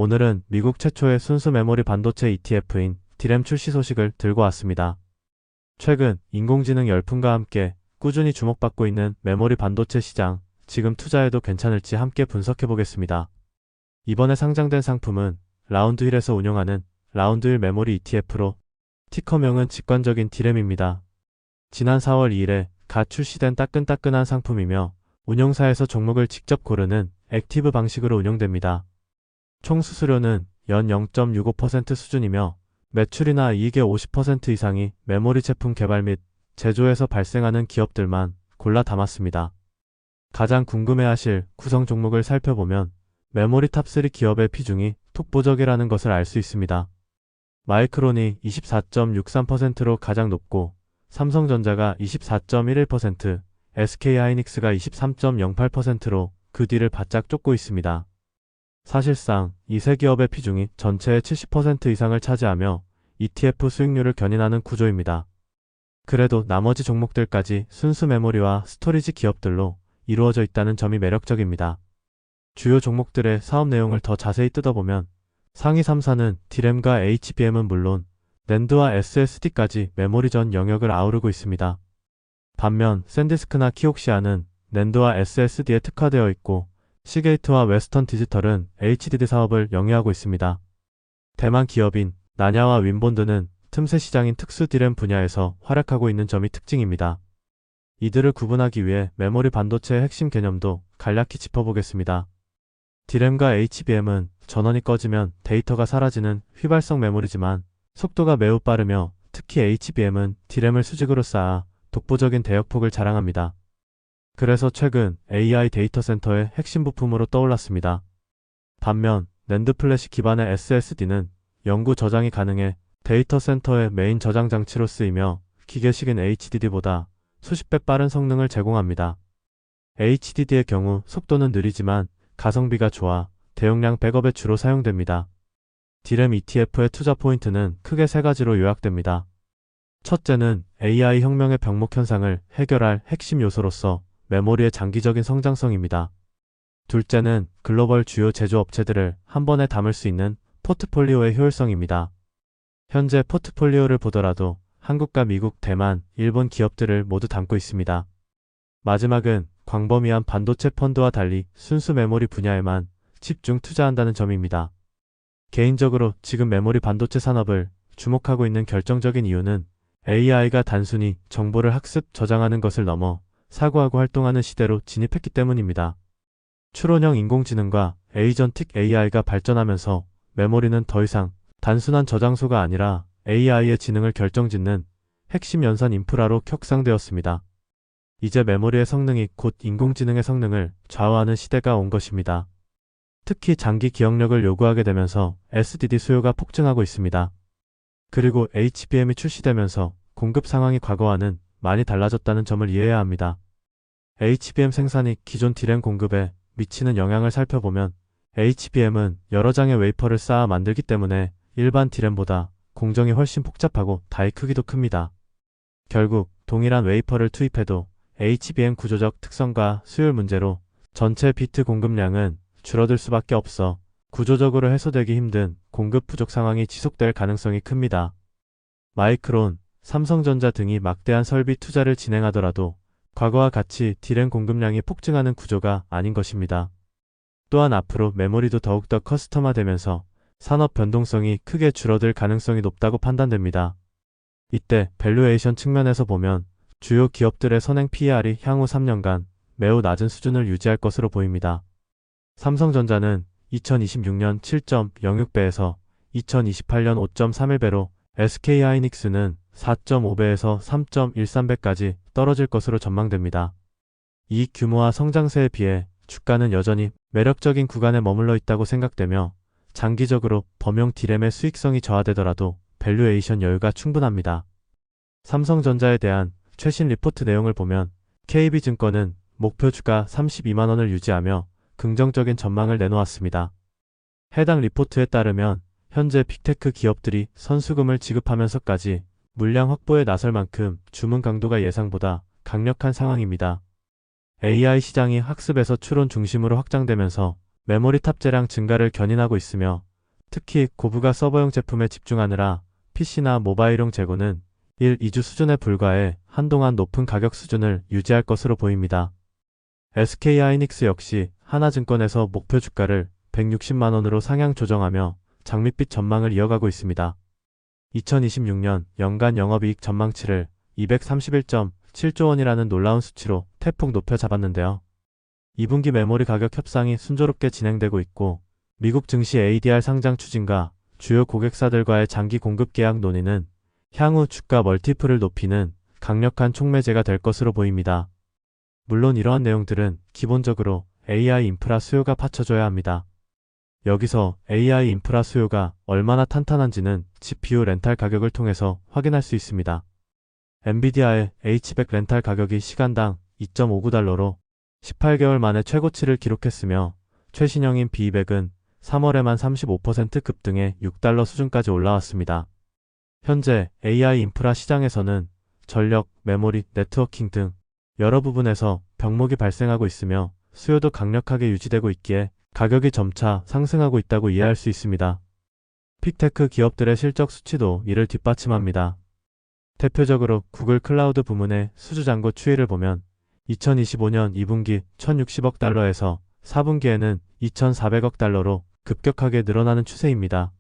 오늘은 미국 최초의 순수 메모리 반도체 ETF인 디램 출시 소식을 들고 왔습니다. 최근 인공지능 열풍과 함께 꾸준히 주목받고 있는 메모리 반도체 시장, 지금 투자해도 괜찮을지 함께 분석해 보겠습니다. 이번에 상장된 상품은 라운드힐에서 운영하는 라운드힐 메모리 ETF로 티커명은 직관적인 디램입니다. 지난 4월 2일에 갓 출시된 따끈따끈한 상품이며 운용사에서 종목을 직접 고르는 액티브 방식으로 운영됩니다. 총 수수료는 연 0.65% 수준이며 매출이나 이익의 50% 이상이 메모리 제품 개발 및 제조에서 발생하는 기업들만 골라 담았습니다. 가장 궁금해하실 구성 종목을 살펴보면 메모리 탑3 기업의 비중이 독보적이라는 것을 알 수 있습니다. 마이크론이 24.63%로 가장 높고 삼성전자가 24.11%, SK하이닉스가 23.08%로 그 뒤를 바짝 쫓고 있습니다. 사실상 이 세 기업의 비중이 전체의 70% 이상을 차지하며 ETF 수익률을 견인하는 구조입니다. 그래도 나머지 종목들까지 순수 메모리와 스토리지 기업들로 이루어져 있다는 점이 매력적입니다. 주요 종목들의 사업 내용을 더 자세히 뜯어보면 상위 3사는 디램과 HBM은 물론 낸드와 SSD까지 메모리 전 영역을 아우르고 있습니다. 반면 샌디스크나 키옥시아는 낸드와 SSD에 특화되어 있고 시게이트와 웨스턴 디지털은 HDD 사업을 영위하고 있습니다. 대만 기업인 나냐와 윈본드는 틈새 시장인 특수 디램 분야에서 활약하고 있는 점이 특징입니다. 이들을 구분하기 위해 메모리 반도체의 핵심 개념도 간략히 짚어보겠습니다. 디램과 HBM은 전원이 꺼지면 데이터가 사라지는 휘발성 메모리지만 속도가 매우 빠르며 특히 HBM은 디램을 수직으로 쌓아 독보적인 대역폭을 자랑합니다. 그래서 최근 AI 데이터 센터의 핵심 부품으로 떠올랐습니다. 반면 낸드 플래시 기반의 SSD는 영구 저장이 가능해 데이터 센터의 메인 저장 장치로 쓰이며 기계식인 HDD보다 수십 배 빠른 성능을 제공합니다. HDD의 경우 속도는 느리지만 가성비가 좋아 대용량 백업에 주로 사용됩니다. 디램 ETF의 투자 포인트는 크게 세 가지로 요약됩니다. 첫째는 AI 혁명의 병목 현상을 해결할 핵심 요소로서 메모리의 장기적인 성장성입니다. 둘째는 글로벌 주요 제조업체들을 한 번에 담을 수 있는 포트폴리오의 효율성입니다. 현재 포트폴리오를 보더라도 한국과 미국, 대만, 일본 기업들을 모두 담고 있습니다. 마지막은 광범위한 반도체 펀드와 달리 순수 메모리 분야에만 집중 투자한다는 점입니다. 개인적으로 지금 메모리 반도체 산업을 주목하고 있는 결정적인 이유는 AI가 단순히 정보를 학습, 저장하는 것을 넘어 사고하고 활동하는 시대로 진입했기 때문입니다. 추론형 인공지능과 에이전틱 AI가 발전하면서 메모리는 더 이상 단순한 저장소가 아니라 AI의 지능을 결정짓는 핵심 연산 인프라로 격상되었습니다. 이제 메모리의 성능이 곧 인공지능의 성능을 좌우하는 시대가 온 것입니다. 특히 장기 기억력을 요구하게 되면서 SDD 수요가 폭증하고 있습니다. 그리고 HBM이 출시되면서 공급 상황이 과거와는 많이 달라졌다는 점을 이해해야 합니다. HBM 생산이 기존 디램 공급에 미치는 영향을 살펴보면 HBM은 여러 장의 웨이퍼를 쌓아 만들기 때문에 일반 디램보다 공정이 훨씬 복잡하고 다이 크기도 큽니다. 결국 동일한 웨이퍼를 투입해도 HBM 구조적 특성과 수율 문제로 전체 비트 공급량은 줄어들 수밖에 없어 구조적으로 해소되기 힘든 공급 부족 상황이 지속될 가능성이 큽니다. 마이크론, 삼성전자 등이 막대한 설비 투자를 진행하더라도 과거와 같이 디램 공급량이 폭증하는 구조가 아닌 것입니다. 또한 앞으로 메모리도 더욱더 커스텀화되면서 산업 변동성이 크게 줄어들 가능성이 높다고 판단됩니다. 이때 밸류에이션 측면에서 보면 주요 기업들의 선행 PER이 향후 3년간 매우 낮은 수준을 유지할 것으로 보입니다. 삼성전자는 2026년 7.06배에서 2028년 5.31배로 SK하이닉스는 4.5배에서 3.13배까지 떨어질 것으로 전망됩니다. 이익 규모와 성장세에 비해 주가는 여전히 매력적인 구간에 머물러 있다고 생각되며 장기적으로 범용 디램의 수익성이 저하되더라도 밸류에이션 여유가 충분합니다. 삼성전자에 대한 최신 리포트 내용을 보면 KB증권은 목표 주가 32만원을 유지하며 긍정적인 전망을 내놓았습니다. 해당 리포트에 따르면 현재 빅테크 기업들이 선수금을 지급하면서까지 물량 확보에 나설 만큼 주문 강도가 예상보다 강력한 상황입니다. AI 시장이 학습에서 추론 중심으로 확장되면서 메모리 탑재량 증가를 견인하고 있으며 특히 고부가 서버용 제품에 집중하느라 PC나 모바일용 재고는 1, 2주 수준에 불과해 한동안 높은 가격 수준을 유지할 것으로 보입니다. SK하이닉스 역시 하나증권에서 목표 주가를 160만 원으로 상향 조정하며 장밋빛 전망을 이어가고 있습니다. 2026년 연간 영업이익 전망치를 231.7조 원이라는 놀라운 수치로 대폭 높여 잡았는데요. 2분기 메모리 가격 협상이 순조롭게 진행되고 있고 미국 증시 ADR 상장 추진과 주요 고객사들과의 장기 공급 계약 논의는 향후 주가 멀티플을 높이는 강력한 촉매제가 될 것으로 보입니다. 물론 이러한 내용들은 기본적으로 AI 인프라 수요가 받쳐줘야 합니다. 여기서 AI 인프라 수요가 얼마나 탄탄한지는 GPU 렌탈 가격을 통해서 확인할 수 있습니다. 엔비디아의 H100 렌탈 가격이 시간당 2.59달러로 18개월 만에 최고치를 기록했으며 최신형인 B200은 3월에만 35% 급등해 6달러 수준까지 올라왔습니다. 현재 AI 인프라 시장에서는 전력, 메모리, 네트워킹 등 여러 부분에서 병목이 발생하고 있으며 수요도 강력하게 유지되고 있기에 가격이 점차 상승하고 있다고 이해할 수 있습니다. 픽테크 기업들의 실적 수치도 이를 뒷받침합니다. 대표적으로 구글 클라우드 부문의 수주잔고 추이를 보면 2025년 2분기 1,060억 달러에서 4분기에는 2,400억 달러로 급격하게 늘어나는 추세입니다.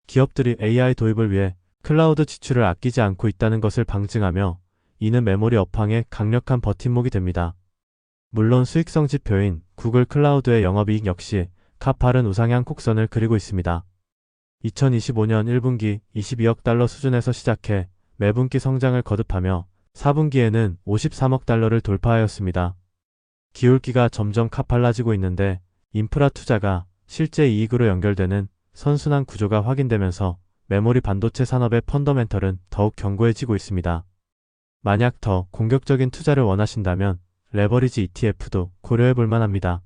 기업들이 AI 도입을 위해 클라우드 지출을 아끼지 않고 있다는 것을 방증하며 이는 메모리 업황의 강력한 버팀목이 됩니다. 물론 수익성 지표인 구글 클라우드의 영업이익 역시 가파른 우상향 곡선을 그리고 있습니다. 2025년 1분기 22억 달러 수준에서 시작해 매분기 성장을 거듭하며 4분기에는 53억 달러를 돌파하였습니다. 기울기가 점점 가팔라지고 있는데 인프라 투자가 실제 이익으로 연결되는 선순환 구조가 확인되면서 메모리 반도체 산업의 펀더멘털은 더욱 견고해지고 있습니다. 만약 더 공격적인 투자를 원하신다면 레버리지 ETF도 고려해 볼 만합니다.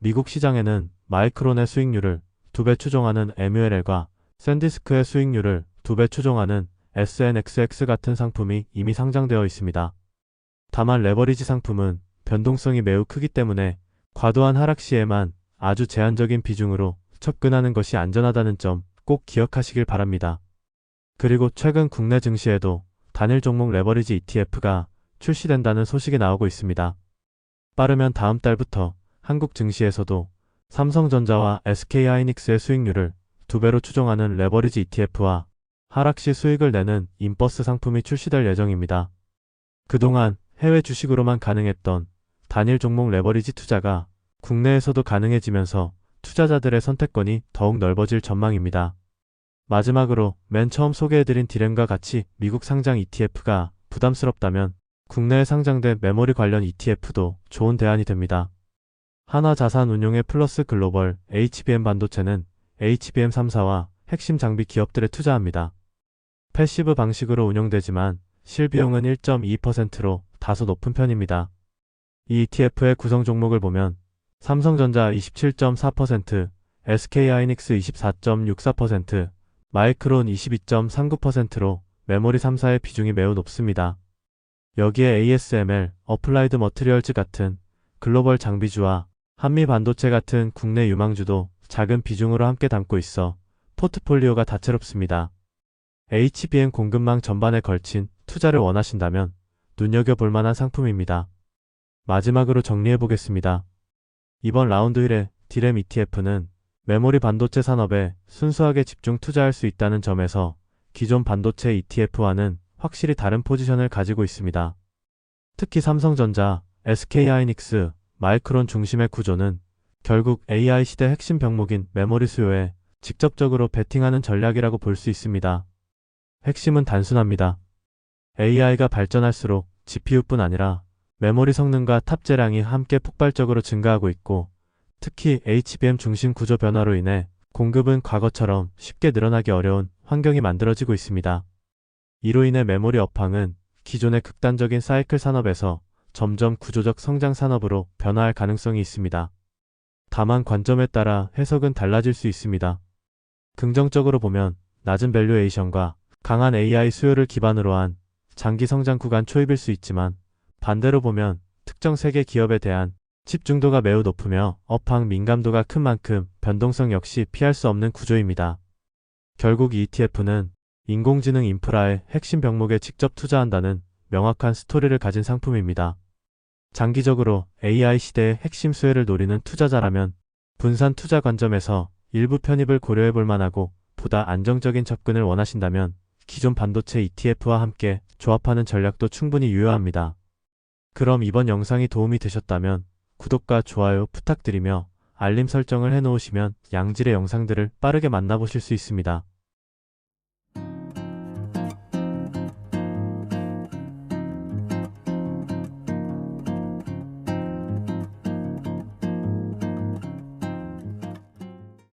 미국 시장에는 마이크론의 수익률을 2배 추종하는 MULL과 샌디스크의 수익률을 2배 추종하는 SNXX 같은 상품이 이미 상장되어 있습니다. 다만 레버리지 상품은 변동성이 매우 크기 때문에 과도한 하락 시에만 아주 제한적인 비중으로 접근하는 것이 안전하다는 점 꼭 기억하시길 바랍니다. 그리고 최근 국내 증시에도 단일 종목 레버리지 ETF가 출시된다는 소식이 나오고 있습니다. 빠르면 다음 달부터 한국 증시에서도 삼성전자와 SK하이닉스의 수익률을 2배로 추종하는 레버리지 ETF와 하락시 수익을 내는 인버스 상품이 출시될 예정입니다. 그동안 해외 주식으로만 가능했던 단일 종목 레버리지 투자가 국내에서도 가능해지면서 투자자들의 선택권이 더욱 넓어질 전망입니다. 마지막으로 맨 처음 소개해드린 디램과 같이 미국 상장 ETF가 부담스럽다면 국내에 상장된 메모리 관련 ETF도 좋은 대안이 됩니다. 하나자산운용의 플러스 글로벌 HBM 반도체는 HBM 3사와 핵심 장비 기업들에 투자합니다. 패시브 방식으로 운영되지만 실비용은 1.2%로 다소 높은 편입니다. 이 ETF의 구성 종목을 보면 삼성전자 27.4%, SK하이닉스 24.64%, 마이크론 22.39%로 메모리 3사의 비중이 매우 높습니다. 여기에 ASML, 어플라이드 머트리얼즈 같은 글로벌 장비주와 한미 반도체 같은 국내 유망주도 작은 비중으로 함께 담고 있어 포트폴리오가 다채롭습니다. HBM 공급망 전반에 걸친 투자를 원하신다면 눈여겨볼 만한 상품입니다. 마지막으로 정리해보겠습니다. 이번 라운드 1의 디램 ETF는 메모리 반도체 산업에 순수하게 집중 투자할 수 있다는 점에서 기존 반도체 ETF와는 확실히 다른 포지션을 가지고 있습니다. 특히 삼성전자, SK하이닉스, 마이크론 중심의 구조는 결국 AI 시대 핵심 병목인 메모리 수요에 직접적으로 베팅하는 전략이라고 볼 수 있습니다. 핵심은 단순합니다. AI가 발전할수록 GPU뿐 아니라 메모리 성능과 탑재량이 함께 폭발적으로 증가하고 있고 특히 HBM 중심 구조 변화로 인해 공급은 과거처럼 쉽게 늘어나기 어려운 환경이 만들어지고 있습니다. 이로 인해 메모리 업황은 기존의 극단적인 사이클 산업에서 점점 구조적 성장 산업으로 변화할 가능성이 있습니다. 다만 관점에 따라 해석은 달라질 수 있습니다. 긍정적으로 보면 낮은 밸류에이션과 강한 AI 수요를 기반으로 한 장기 성장 구간 초입일 수 있지만 반대로 보면 특정 세계 기업에 대한 칩 중도가 매우 높으며 업황 민감도가 큰 만큼 변동성 역시 피할 수 없는 구조입니다. 결국 ETF는 인공지능 인프라의 핵심 병목에 직접 투자한다는 명확한 스토리를 가진 상품입니다. 장기적으로 AI 시대의 핵심 수혜를 노리는 투자자라면 분산 투자 관점에서 일부 편입을 고려해 볼 만하고, 보다 안정적인 접근을 원하신다면 기존 반도체 ETF와 함께 조합하는 전략도 충분히 유효합니다. 그럼 이번 영상이 도움이 되셨다면 구독과 좋아요 부탁드리며 알림 설정을 해놓으시면 양질의 영상들을 빠르게 만나보실 수 있습니다.